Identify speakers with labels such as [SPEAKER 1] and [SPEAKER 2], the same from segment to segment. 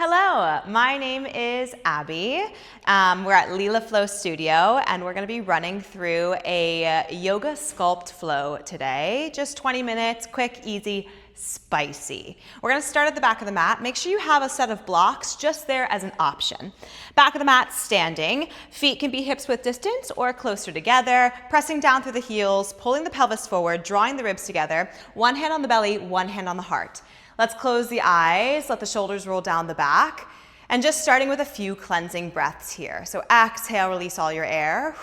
[SPEAKER 1] Hello, my name is Abby. We're at Leela Flow Studio and we're going to be running through a Yoga Sculpt flow today. Just 20 minutes, quick, easy, spicy. We're going to start at the back of the mat. Make sure you have a set of blocks just there as an option. Back of the mat, standing. Feet can be hips width distance or closer together. Pressing down through the heels, pulling the pelvis forward, drawing the ribs together. One hand on the belly, one hand on the heart. Let's close the eyes, let the shoulders roll down the back, and just starting with a few cleansing breaths here. So exhale, release all your air.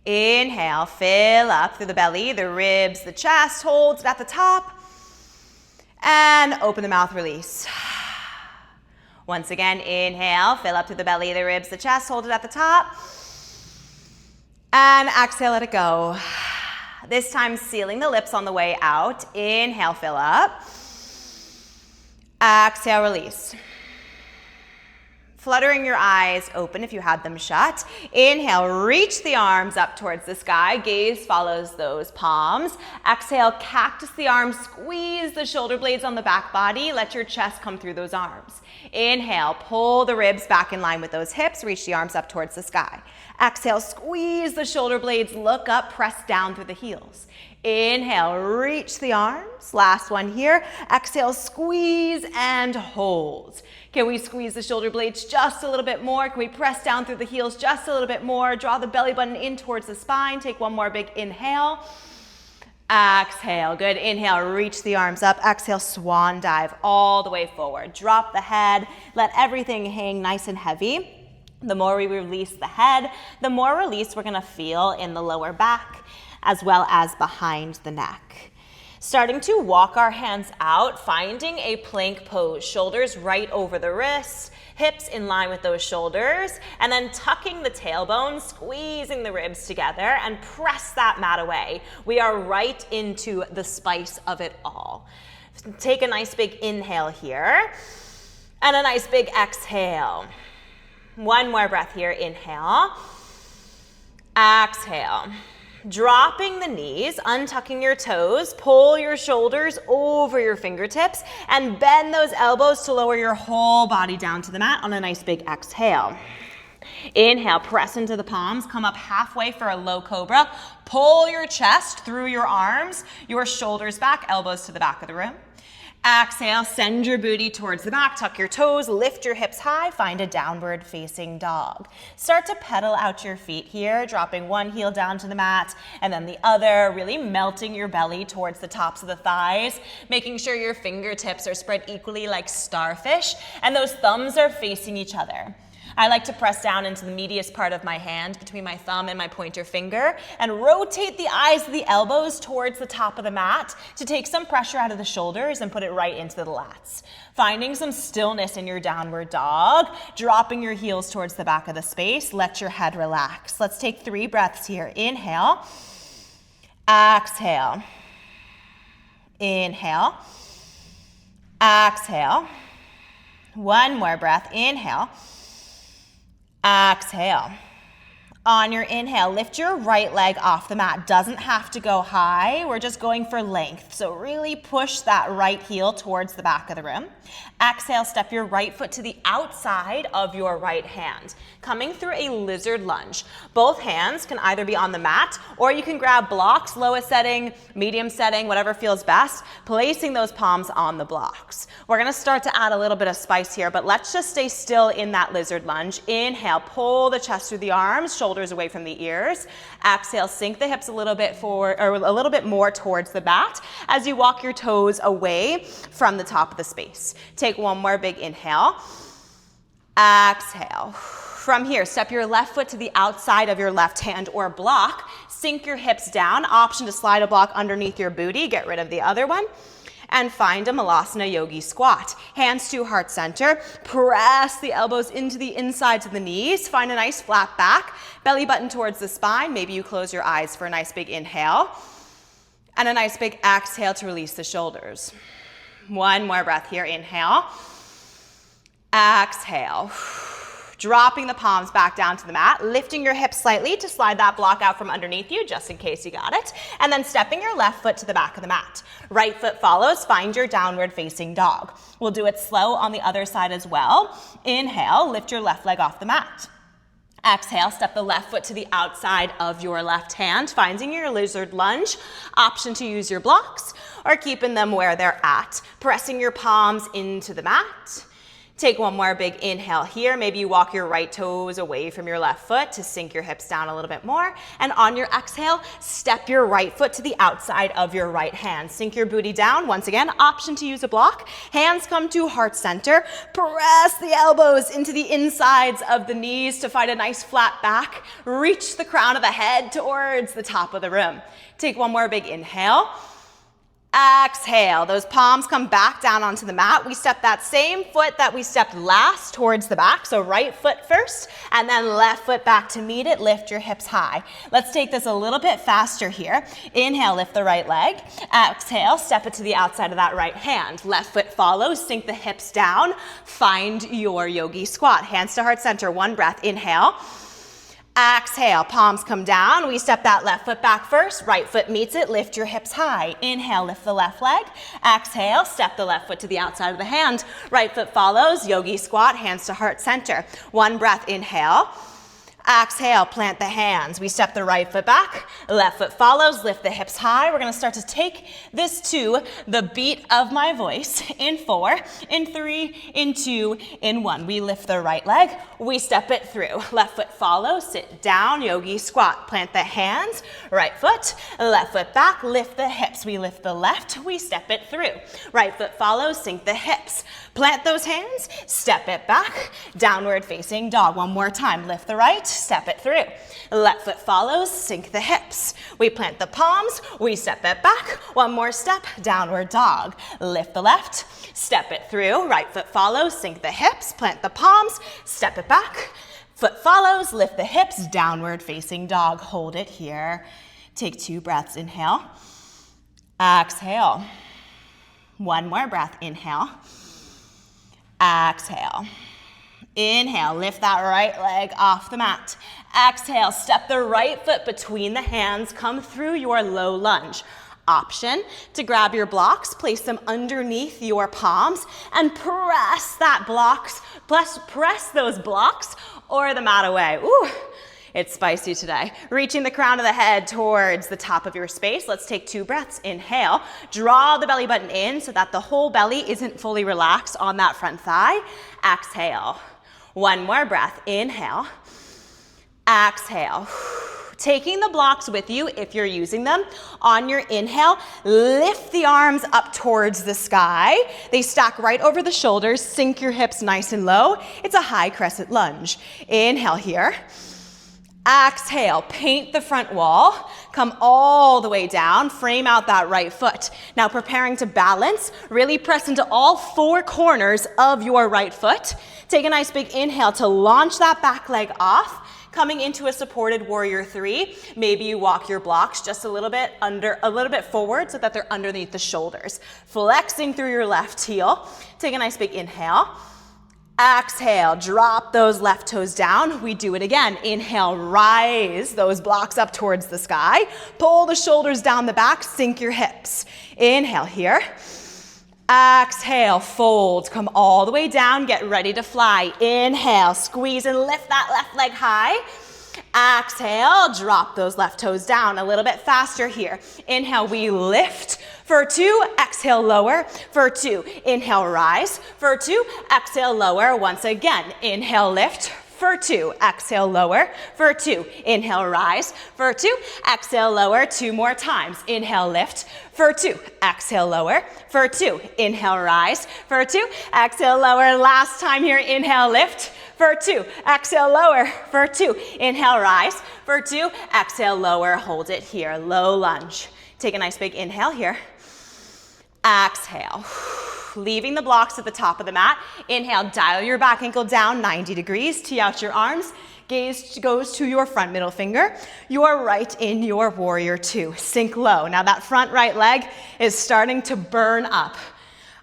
[SPEAKER 1] Inhale, fill up through the belly, the ribs, the chest, hold it at the top, and open the mouth, release. Once again, inhale, fill up through the belly, the ribs, the chest, hold it at the top, and exhale, let it go. This time, sealing the lips on the way out. Inhale, fill up. Exhale, release. Fluttering your eyes open if you had them shut. Inhale, reach the arms up towards the sky. Gaze follows those palms. Exhale, cactus the arms. Squeeze the shoulder blades on the back body. Let your chest come through those arms. Inhale, pull the ribs back in line with those hips. Reach the arms up towards the sky. Exhale, squeeze the shoulder blades. Look up, press down through the heels. Inhale, reach the arms. Last one here. Exhale, squeeze and hold. Can we squeeze the shoulder blades just a little bit more? Can we press down through the heels just a little bit more? Draw the belly button in towards the spine. Take one more big inhale. Exhale, good. Inhale, reach the arms up. Exhale, swan dive all the way forward. Drop the head. Let everything hang nice and heavy. The more we release the head, the more release we're gonna feel in the lower back as well as behind the neck. Starting to walk our hands out, finding a plank pose. Shoulders right over the wrists, hips in line with those shoulders, and then tucking the tailbone, squeezing the ribs together, and press that mat away. We are right into the spice of it all. Take a nice big inhale here, and a nice big exhale. One more breath here, inhale, exhale. Dropping the knees, untucking your toes, pull your shoulders over your fingertips, and bend those elbows to lower your whole body down to the mat on a nice big exhale. Inhale, press into the palms, come up halfway for a low cobra. Pull your chest through your arms, your shoulders back, elbows to the back of the room. Exhale, send your booty towards the back, tuck your toes, lift your hips high, find a downward facing dog. Start to pedal out your feet here, dropping one heel down to the mat and then the other, really melting your belly towards the tops of the thighs, making sure your fingertips are spread equally like starfish and those thumbs are facing each other. I like to press down into the medius part of my hand between my thumb and my pointer finger and rotate the eyes of the elbows towards the top of the mat to take some pressure out of the shoulders and put it right into the lats. Finding some stillness in your downward dog, dropping your heels towards the back of the space. Let your head relax. Let's take 3 breaths here. Inhale, exhale, inhale, exhale. One more breath. Inhale. Exhale. On your inhale, lift your right leg off the mat. Doesn't have to go high. We're just going for length. So really push that right heel towards the back of the room. Exhale, step your right foot to the outside of your right hand, coming through a lizard lunge. Both hands can either be on the mat or you can grab blocks, lowest setting, medium setting, whatever feels best, placing those palms on the blocks. We're gonna start to add a little bit of spice here, but let's just stay still in that lizard lunge. Inhale, pull the chest through the arms, shoulders away from the ears. Exhale, sink the hips a little bit forward or a little bit more towards the mat as you walk your toes away from the top of the space. Take one more big inhale. Exhale. From here, step your left foot to the outside of your left hand or block. Sink your hips down. Option to slide a block underneath your booty. Get rid of the other one. And find a Malasana Yogi squat. Hands to heart center. Press the elbows into the insides of the knees. Find a nice flat back. Belly button towards the spine. Maybe you close your eyes for a nice big inhale. And a nice big exhale to release the shoulders. One more breath here. Inhale. Exhale. Dropping the palms back down to the mat, lifting your hips slightly to slide that block out from underneath you, just in case you got it. And then stepping your left foot to the back of the mat. Right foot follows, find your downward facing dog. We'll do it slow on the other side as well. Inhale, lift your left leg off the mat. Exhale, step the left foot to the outside of your left hand, finding your lizard lunge. Option to use your blocks or keeping them where they're at. Pressing your palms into the mat. Take one more big inhale here. Maybe you walk your right toes away from your left foot to sink your hips down a little bit more. And on your exhale, step your right foot to the outside of your right hand. Sink your booty down. Once again, option to use a block. Hands come to heart center. Press the elbows into the insides of the knees to find a nice flat back. Reach the crown of the head towards the top of the room. Take one more big inhale. Exhale, those palms come back down onto the mat. We step that same foot that we stepped last towards the back. So right foot first and then left foot back to meet it. Lift your hips high. Let's take this a little bit faster here. Inhale, lift the right leg. Exhale, step it to the outside of that right hand. Left foot follows, sink the hips down. Find your yogi squat. Hands to heart center, one breath. Inhale. Exhale, palms come down. We step that left foot back first. Right foot meets it. Lift your hips high. Inhale, lift the left leg. Exhale, step the left foot to the outside of the hand. Right foot follows. Yogi squat, hands to heart center. One breath, inhale. Exhale, plant the hands. We step the right foot back, left foot follows, lift the hips high. We're gonna start to take this to the beat of my voice. In 4, in 3, in 2, in 1. We lift the right leg, we step it through. Left foot follows, sit down, yogi squat. Plant the hands, right foot, left foot back, lift the hips. We lift the left, we step it through. Right foot follows, sink the hips. Plant those hands, step it back, downward facing dog. One more time, lift the right, step it through. Left foot follows, sink the hips. We plant the palms, we step it back. One more step, downward dog. Lift the left, step it through. Right foot follows, sink the hips, plant the palms, step it back. Foot follows, lift the hips, downward facing dog. Hold it here. Take 2 breaths, inhale. Exhale. One more breath, inhale. Exhale. Inhale, lift that right leg off the mat. Exhale, step the right foot between the hands, come through your low lunge. Option to grab your blocks, place them underneath your palms, and press that blocks, press those blocks or the mat away. Ooh. It's spicy today. Reaching the crown of the head towards the top of your space. Let's take 2 breaths. Inhale. Draw the belly button in so that the whole belly isn't fully relaxed on that front thigh. Exhale. One more breath. Inhale. Exhale. Taking the blocks with you if you're using them. On your inhale, lift the arms up towards the sky. They stack right over the shoulders. Sink your hips nice and low. It's a high crescent lunge. Inhale here. Exhale, paint the front wall, come all the way down, frame out that right foot. Now preparing to balance, really press into all 4 corners of your right foot. Take a nice big inhale to launch that back leg off, coming into a supported warrior 3. Maybe you walk your blocks just a little bit forward so that they're underneath the shoulders. Flexing through your left heel. Take a nice big inhale. Exhale, drop those left toes down. We do it again. Inhale, rise those blocks up towards the sky. Pull the shoulders down the back, sink your hips. Inhale here. Exhale, fold, come all the way down, get ready to fly. Inhale, squeeze and lift that left leg high. Exhale, drop those left toes down a little bit faster here. Inhale, we lift. For 2, exhale, lower. For 2, inhale, rise. For 2, exhale, lower. Once again, inhale, lift. For 2, exhale, lower. For 2, inhale, rise. For 2, exhale, lower. 2 more times. Inhale, lift. For 2, exhale, lower. For 2, inhale, rise. For 2, exhale, lower. Last time here, inhale, lift. For 2, exhale, lower. For 2, inhale, rise. For 2, exhale, lower. Hold it here. Low lunge. Take a nice big inhale here. Exhale. Leaving the blocks at the top of the mat. Inhale, dial your back ankle down 90 degrees. Tee out your arms. Gaze goes to your front middle finger. You are right in your warrior 2. Sink low. Now that front right leg is starting to burn up.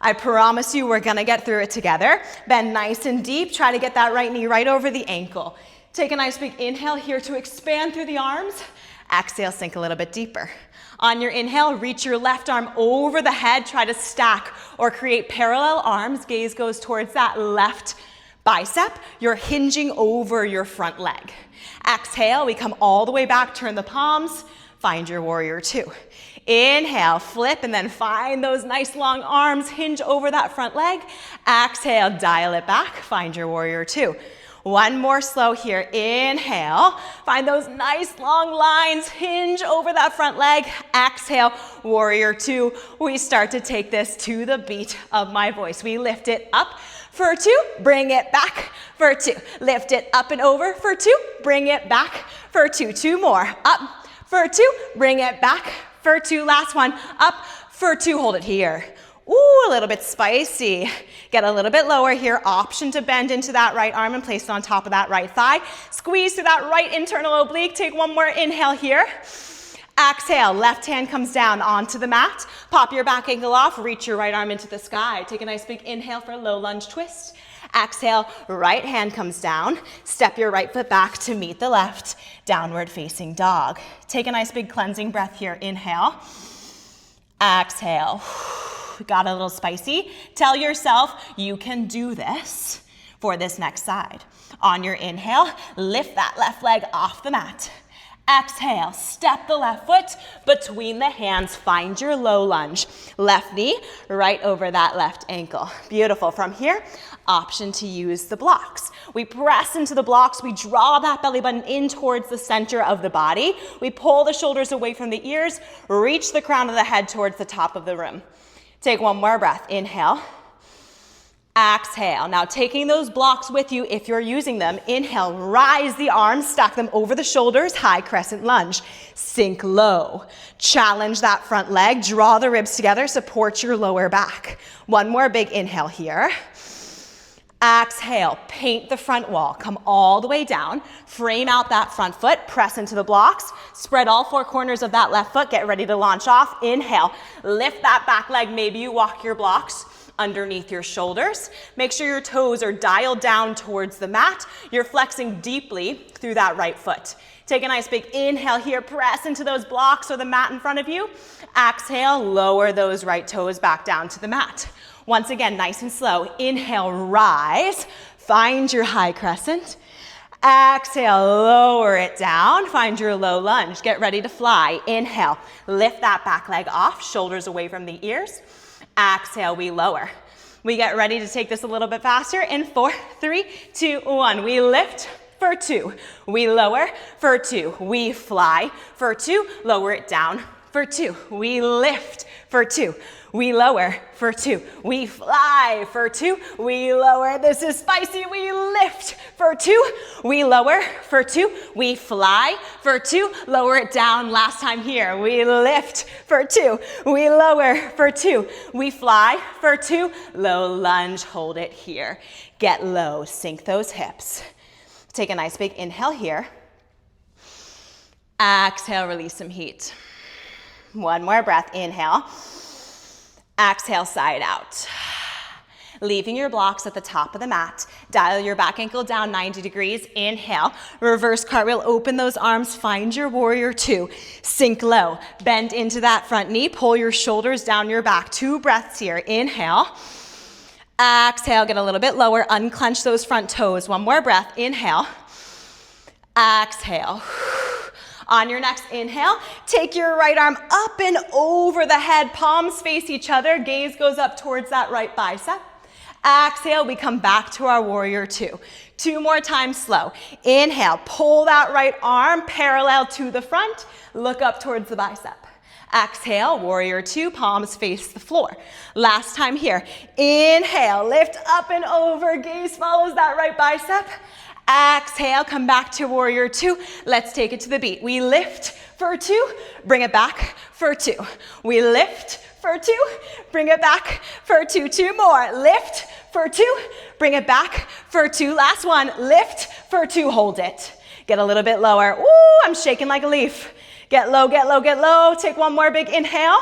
[SPEAKER 1] I promise you we're gonna get through it together. Bend nice and deep. Try to get that right knee right over the ankle. Take a nice big inhale here to expand through the arms. Exhale, sink a little bit deeper. On your inhale, reach your left arm over the head. Try to stack or create parallel arms. Gaze goes towards that left bicep. You're hinging over your front leg. Exhale, we come all the way back, turn the palms, find your warrior two. Inhale, flip, and then find those nice long arms, hinge over that front leg. Exhale, dial it back, find your warrior two. One more slow here. Inhale, find those nice long lines, hinge over that front leg. Exhale, warrior two. We start to take this to the beat of my voice. We lift it up for two, bring it back for two. Lift it up and over for two, bring it back for two. Two more, up for two, bring it back for two. Last one, up for two, hold it here. Ooh, a little bit spicy. Get a little bit lower here. Option to bend into that right arm and place it on top of that right thigh. Squeeze through that right internal oblique. Take one more inhale here. Exhale, left hand comes down onto the mat. Pop your back ankle off, reach your right arm into the sky. Take a nice big inhale for a low lunge twist. Exhale, right hand comes down. Step your right foot back to meet the left. Downward facing dog. Take a nice big cleansing breath here. Inhale. Exhale. Got a little spicy. Tell yourself you can do this for this next side. On your inhale, lift that left leg off the mat. Exhale, step the left foot between the hands. Find your low lunge. Left knee right over that left ankle. Beautiful. From here, option to use the blocks. We press into the blocks. We draw that belly button in towards the center of the body. We pull the shoulders away from the ears. Reach the crown of the head towards the top of the room. Take one more breath. Inhale. Exhale. Now taking those blocks with you if you're using them. Inhale, rise the arms, stack them over the shoulders, high crescent lunge. Sink low. Challenge that front leg, draw the ribs together, support your lower back. One more big inhale here. Exhale, paint the front wall. Come all the way down, frame out that front foot, press into the blocks, spread all four corners of that left foot, get ready to launch off. Inhale, lift that back leg. Maybe you walk your blocks underneath your shoulders. Make sure your toes are dialed down towards the mat. You're flexing deeply through that right foot. Take a nice big inhale here, press into those blocks or the mat in front of you. Exhale, lower those right toes back down to the mat. Once again, nice and slow. Inhale, rise. Find your high crescent. Exhale, lower it down. Find your low lunge. Get ready to fly. Inhale, lift that back leg off, shoulders away from the ears. Exhale, we lower. We get ready to take this a little bit faster in 4, 3, 2, 1. We lift for two. We lower for two. We fly for two. Lower it down for two. We lift for two. We lower for two. We fly for two. We lower. This is spicy. We lift for two. We lower for two. We fly for two. Lower it down. Last time here. We lift for two. We lower for two. We fly for two. Low lunge. Hold it here. Get low. Sink those hips. Take a nice big inhale here. Exhale. Release some heat. One more breath. Inhale. Exhale, side out. Leaving your blocks at the top of the mat. Dial your back ankle down 90 degrees. Inhale. Reverse cartwheel. Open those arms. Find your warrior two. Sink low. Bend into that front knee. Pull your shoulders down your back. 2 breaths here. Inhale. Exhale. Get a little bit lower. Unclench those front toes. One more breath. Inhale. Exhale. On your next inhale, take your right arm up and over the head, palms face each other, gaze goes up towards that right bicep. Exhale, we come back to our warrior two. 2 more times slow. Inhale, pull that right arm parallel to the front, look up towards the bicep. Exhale, warrior two, palms face the floor. Last time here. Inhale, lift up and over, gaze follows that right bicep. Exhale, come back to warrior two. Let's take it to the beat. We lift for two, bring it back for two. We lift for two, bring it back for two. 2 more. Lift for two, bring it back for two. Last one. Lift for two, hold it. Get a little bit lower. Ooh, I'm shaking like a leaf. Get low, get low, get low. Take one more big inhale.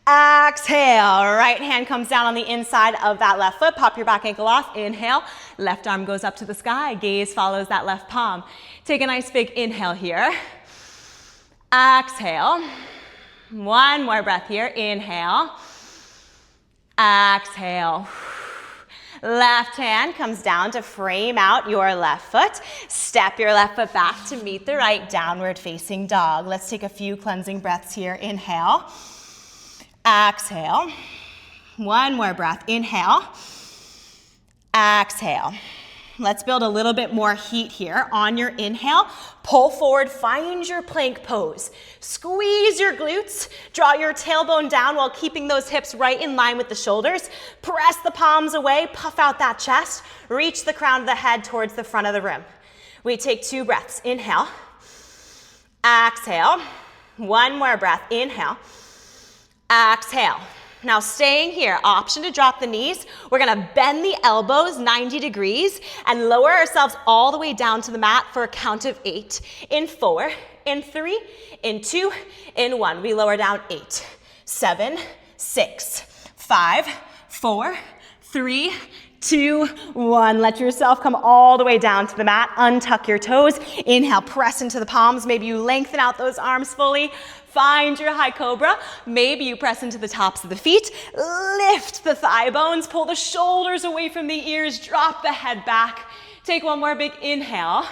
[SPEAKER 1] Exhale, right hand comes down on the inside of that left foot. Pop your back ankle off. Inhale, left arm goes up to the sky. Gaze follows that left palm. Take a nice big inhale here. Exhale. One more breath here. Inhale. Exhale. Left hand comes down to frame out your left foot. Step your left foot back to meet the right, downward facing dog. Let's take a few cleansing breaths here. Inhale. Exhale. One more breath. Inhale. Exhale. Let's build a little bit more heat here. On your inhale, pull forward, find your plank pose. Squeeze your glutes, draw your tailbone down while keeping those hips right in line with the shoulders. Press the palms away, puff out that chest, reach the crown of the head towards the front of the room. We take 2 breaths. Inhale, exhale. One more breath. Inhale, exhale. Now staying here, option to drop the knees. We're gonna bend the elbows 90 degrees and lower ourselves all the way down to the mat for a count of 8. In 4, in 3, in 2, in 1. We lower down 8, 7, 6, 5, 4, 3, 2, 1. Let yourself come all the way down to the mat. Untuck your toes. Inhale, press into the palms. Maybe you lengthen out those arms fully. Find your high cobra. Maybe you press into the tops of the feet. Lift the thigh bones. Pull the shoulders away from the ears. Drop the head back. Take one more big inhale.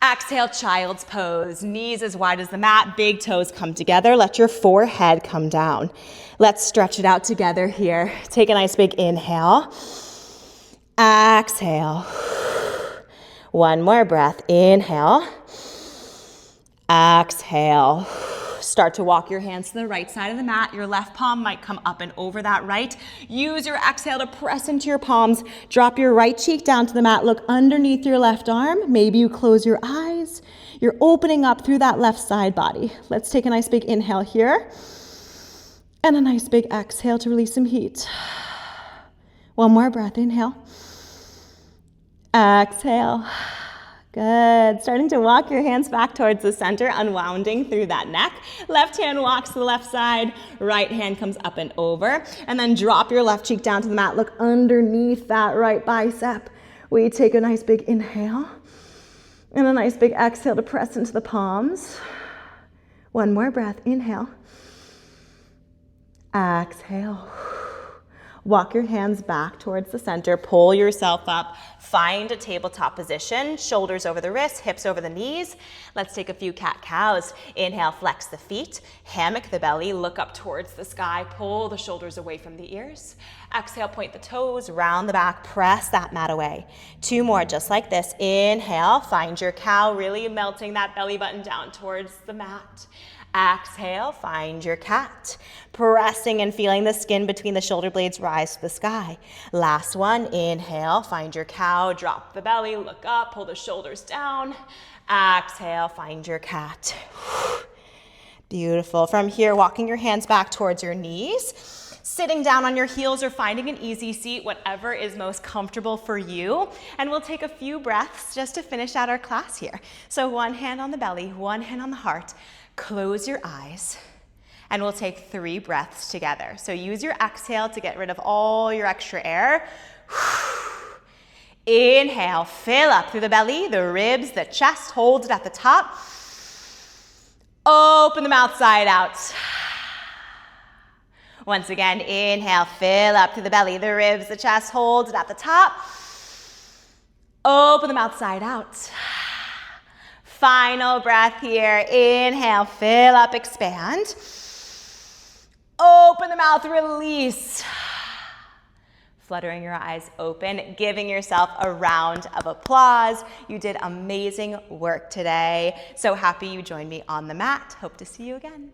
[SPEAKER 1] Exhale, child's pose. Knees as wide as the mat. Big toes come together. Let your forehead come down. Let's stretch it out together here. Take a nice big inhale. Exhale. One more breath. Inhale. Exhale. Start to walk your hands to the right side of the mat. Your left palm might come up and over that right. Use your exhale to press into your palms. Drop your right cheek down to the mat. Look underneath your left arm. Maybe you close your eyes. You're opening up through that left side body. Let's take a nice big inhale here. And a nice big exhale to release some heat. One more breath. Inhale. Exhale. Good. Starting to walk your hands back towards the center, unwounding through that neck. Left hand walks to the left side. Right hand comes up and over. And then drop your left cheek down to the mat. Look underneath that right bicep. We take a nice big inhale. And a nice big exhale to press into the palms. One more breath. Inhale. Exhale. Walk your hands back towards the center. Pull yourself up. Find a tabletop position. Shoulders over the wrists, hips over the knees. Let's take a few cat-cows. Inhale, flex the feet. Hammock the belly. Look up towards the sky. Pull the shoulders away from the ears. Exhale, point the toes, round the back. Press that mat away. 2 more, just like this. Inhale, find your cow, really melting that belly button down towards the mat. Exhale, find your cat. Pressing and feeling the skin between the shoulder blades rise to the sky. Last one, inhale, find your cow, drop the belly, look up, pull the shoulders down. Exhale, find your cat. Beautiful. From here, walking your hands back towards your knees. Sitting down on your heels or finding an easy seat, whatever is most comfortable for you. And we'll take a few breaths just to finish out our class here. So one hand on the belly, one hand on the heart. Close your eyes, and we'll take 3 breaths together. So use your exhale to get rid of all your extra air. Inhale, fill up through the belly, the ribs, the chest, hold it at the top. Open the mouth side out. Once again, inhale, fill up through the belly, the ribs, the chest, hold it at the top. Open the mouth side out. Final breath here. Inhale, fill up, expand. Open the mouth, release. Fluttering your eyes open, giving yourself a round of applause. You did amazing work today. So happy you joined me on the mat. Hope to see you again.